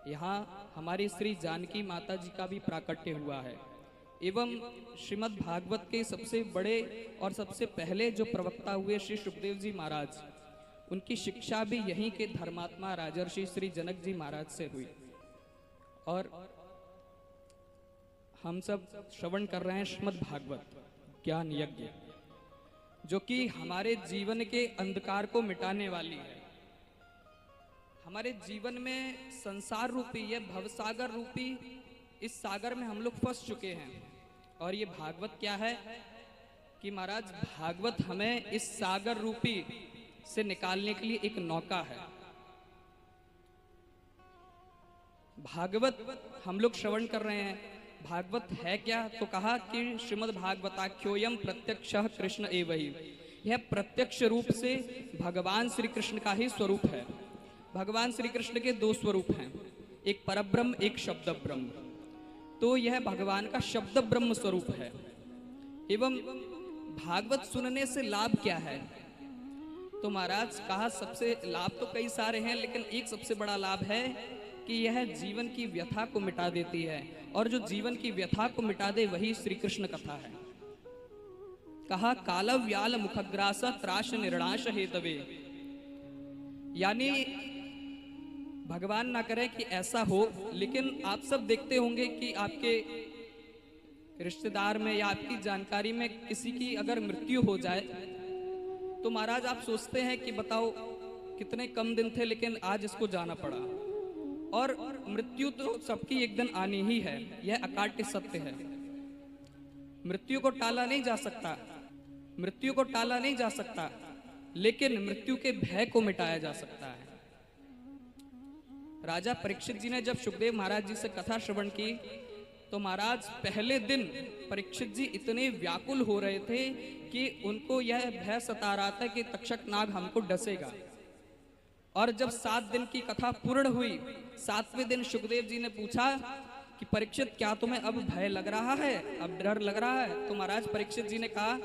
यहाँ हमारी श्री जानकी माता जी का भी प्राकट्य हुआ है। एवं श्रीमद् भागवत के सबसे बड़े और सबसे पहले जो प्रवक्ता हुए श्री सुखदेव जी महाराज, उनकी शिक्षा भी यहीं के धर्मात्मा राजर्षि श्री जनक जी महाराज से हुई। और हम सब श्रवण कर रहे हैं श्रीमद् भागवत ज्ञान यज्ञ, जो कि हमारे जीवन के अंधकार को मिटाने वाली है। हमारे जीवन में संसार रूपी, यह भवसागर रूपी इस सागर में हम लोग फंस चुके हैं। और ये भागवत क्या है कि महाराज भागवत हमें इस सागर रूपी से निकालने के लिए एक नौका है। भागवत हम लोग श्रवण कर रहे हैं। भागवत है क्या? तो कहा कि श्रीमद् भागवताख्योयम प्रत्यक्षः कृष्ण एव ही। यह प्रत्यक्ष रूप से भगवान श्री कृष्ण का ही स्वरूप है। भगवान श्री कृष्ण के दो स्वरूप हैं, एक परब्रह्म, एक शब्द ब्रह्म। तो यह भगवान का शब्द ब्रह्म स्वरूप है। एवं भागवत सुनने से लाभ क्या है? तो महाराज कहा सबसे लाभ तो कई सारे हैं, लेकिन एक सबसे बड़ा लाभ है कि यह जीवन की व्यथा को मिटा देती है। और जो जीवन की व्यथा को मिटा दे वही श्री कृष्ण कथा है। कहा काल व्याल मुखग्रास त्राश निर्णाश हेतवे, यानी भगवान ना करे कि ऐसा हो, लेकिन आप सब देखते होंगे कि आपके रिश्तेदार में या आपकी जानकारी में किसी की अगर मृत्यु हो जाए तो महाराज आप सोचते हैं कि बताओ कितने कम दिन थे, लेकिन आज इसको जाना पड़ा। और मृत्यु तो सबकी एक दिन आनी ही है, यह अकाट्य सत्य है। मृत्यु को टाला नहीं जा सकता, मृत्यु को टाला नहीं जा सकता, लेकिन मृत्यु के भय को मिटाया जा सकता है। राजा परीक्षित जी ने जब सुखदेव महाराज जी से कथा श्रवण की तो महाराज पहले दिन परीक्षित जी इतने व्याकुल हो रहे थे कि उनको यह भय सता रहा था कि तक्षक नाग हमको डसेगा। और जब 7 दिन की कथा पूर्ण हुई, 7वें दिन सुखदेव जी ने पूछा कि परीक्षित क्या तुम्हें अब भय लग रहा है, अब डर लग रहा है? तो महाराज परीक्षित जी ने कहा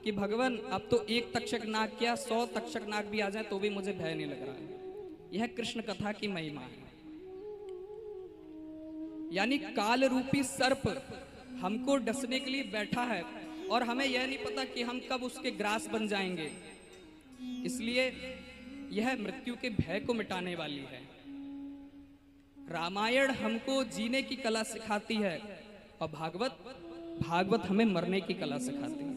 कि भगवान अब तो एक तक्षक नाग क्या 100 तक्षक नाग भी आ जाए तो भी मुझे भय नहीं लग रहा है। यह कृष्ण कथा की महिमा है। यानी काल रूपी सर्प हमको डसने के लिए बैठा है और हमें यह नहीं पता कि हम कब उसके ग्रास बन जाएंगे। इसलिए यह मृत्यु के भय को मिटाने वाली है। रामायण हमको जीने की कला सिखाती है और भागवत हमें मरने की कला सिखाती है।